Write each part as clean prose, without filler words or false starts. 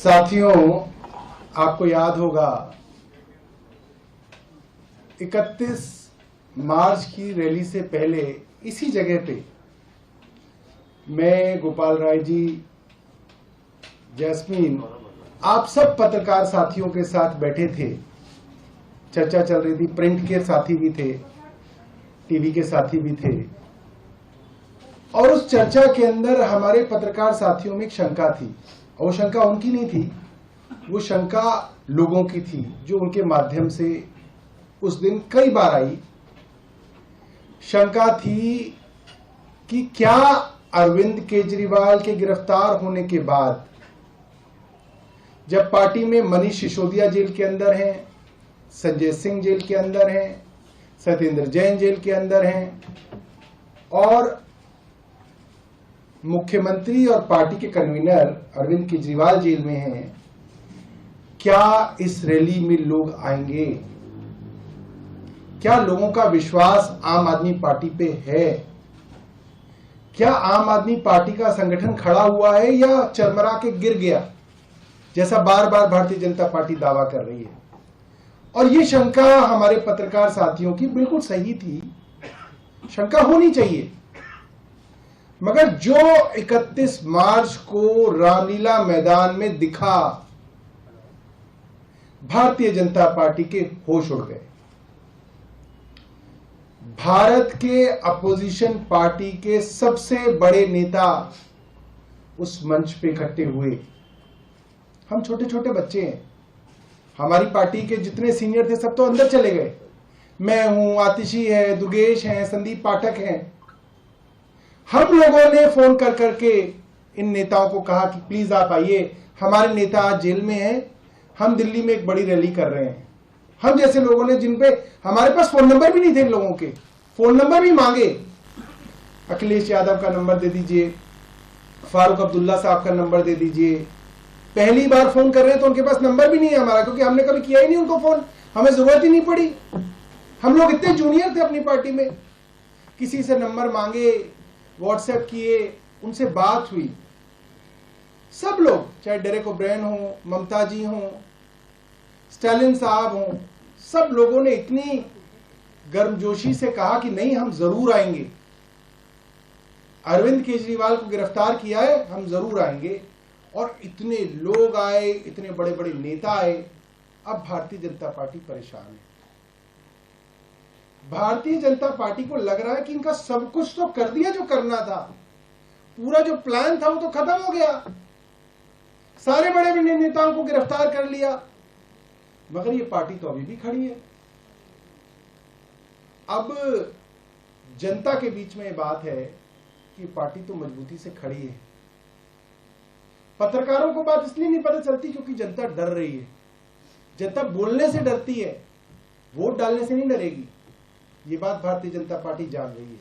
साथियों, आपको याद होगा 31 मार्च की रैली से पहले इसी जगह पे मैं, गोपाल राय जी, जैस्मीन, आप सब पत्रकार साथियों के साथ बैठे थे। चर्चा चल रही थी, प्रिंट के साथी भी थे, टीवी के साथी भी थे। और उस चर्चा के अंदर हमारे पत्रकार साथियों में एक शंका थी, और वो शंका उनकी नहीं थी, वो शंका लोगों की थी जो उनके माध्यम से उस दिन कई बार आई। शंका थी कि क्या अरविंद केजरीवाल के गिरफ्तार होने के बाद, जब पार्टी में मनीष सिसोदिया जेल के अंदर हैं, संजय सिंह जेल के अंदर हैं, सत्येंद्र जैन जेल के अंदर हैं और मुख्यमंत्री और पार्टी के कन्वीनर अरविंद केजरीवाल जेल में हैं, क्या इस रैली में लोग आएंगे? क्या लोगों का विश्वास आम आदमी पार्टी पे है? क्या आम आदमी पार्टी का संगठन खड़ा हुआ है या चरमरा के गिर गया, जैसा बार बार भारतीय जनता पार्टी दावा कर रही है? और ये शंका हमारे पत्रकार साथियों की बिल्कुल सही थी, शंका होनी चाहिए। मगर जो 31 मार्च को रामलीला मैदान में दिखा, भारतीय जनता पार्टी के होश उड़ गए। भारत के अपोजिशन पार्टी के सबसे बड़े नेता उस मंच पे इकट्ठे हुए। हम छोटे छोटे बच्चे हैं, हमारी पार्टी के जितने सीनियर थे सब तो अंदर चले गए। मैं हूं, आतिशी है, दुर्गेश हैं, संदीप पाठक हैं। हम लोगों ने फोन कर करके इन नेताओं को कहा कि प्लीज आप आइए, हमारे नेता आज जेल में हैं, हम दिल्ली में एक बड़ी रैली कर रहे हैं। हम जैसे लोगों ने, जिन पे हमारे पास फोन नंबर भी नहीं थे, इन लोगों के फोन नंबर भी मांगे। अखिलेश यादव का नंबर दे दीजिए, फारूक अब्दुल्ला साहब का नंबर दे दीजिए। पहली बार फोन कर रहे हैं तो उनके पास नंबर भी नहीं है हमारा, क्योंकि हमने कभी किया ही नहीं उनको फोन, हमें जरूरत ही नहीं पड़ी। हम लोग इतने जूनियर थे अपनी पार्टी में, किसी से नंबर मांगे, व्हाट्सएप किए, उनसे बात हुई। सब लोग, चाहे डेरेक ओब्रायन हो, ममता जी हो, स्टालिन साहब हो, सब लोगों ने इतनी गर्मजोशी से कहा कि नहीं, हम जरूर आएंगे। अरविंद केजरीवाल को गिरफ्तार किया है, हम जरूर आएंगे। और इतने लोग आए, इतने बड़े बड़े नेता आए। अब भारतीय जनता पार्टी परेशान है। भारतीय जनता पार्टी को लग रहा है कि इनका सब कुछ तो कर दिया जो करना था, पूरा जो प्लान था वो तो खत्म हो गया, सारे बड़े बड़े नेताओं को गिरफ्तार कर लिया, मगर ये पार्टी तो अभी भी खड़ी है। अब जनता के बीच में ये बात है कि पार्टी तो मजबूती से खड़ी है। पत्रकारों को बात इसलिए नहीं पता चलती क्योंकि जनता डर रही है। जनता बोलने से डरती है, वोट डालने से नहीं डरेगी। ये बात भारतीय जनता पार्टी जान रही है।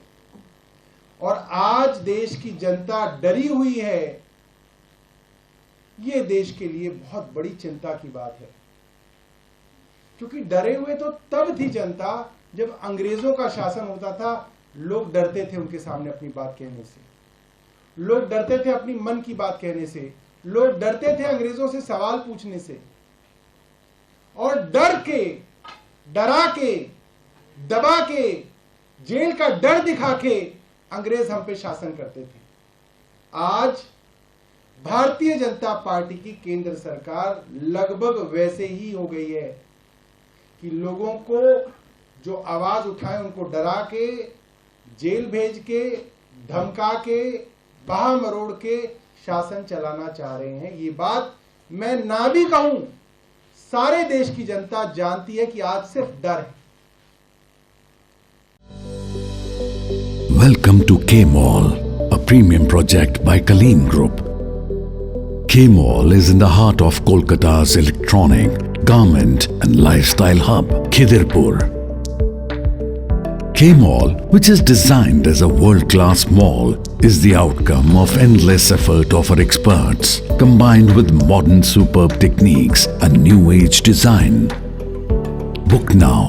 और आज देश की जनता डरी हुई है, ये देश के लिए बहुत बड़ी चिंता की बात है। क्योंकि डरे हुए तो तब थी जनता जब अंग्रेजों का शासन होता था। लोग डरते थे उनके सामने अपनी बात कहने से, लोग डरते थे अपनी मन की बात कहने से, लोग डरते थे अंग्रेजों से सवाल पूछने से। और डर के, डरा के, दबा के, जेल का डर दिखा के अंग्रेज हम पे शासन करते थे। आज भारतीय जनता पार्टी की केंद्र सरकार लगभग वैसे ही हो गई है कि लोगों को जो आवाज उठाए उनको डरा के, जेल भेज के, धमका के, बाह मरोड़ के शासन चलाना चाह रहे हैं। ये बात मैं ना भी कहूं, सारे देश की जनता जानती है कि आज सिर्फ डर है। Welcome to K-Mall, a premium project by Kaleen Group. K-Mall is in the heart of Kolkata's electronic, garment and lifestyle hub, Khidirpur. K-Mall, which is designed as a world-class mall, is the outcome of endless effort of our experts, combined with modern superb techniques and new age design. Book now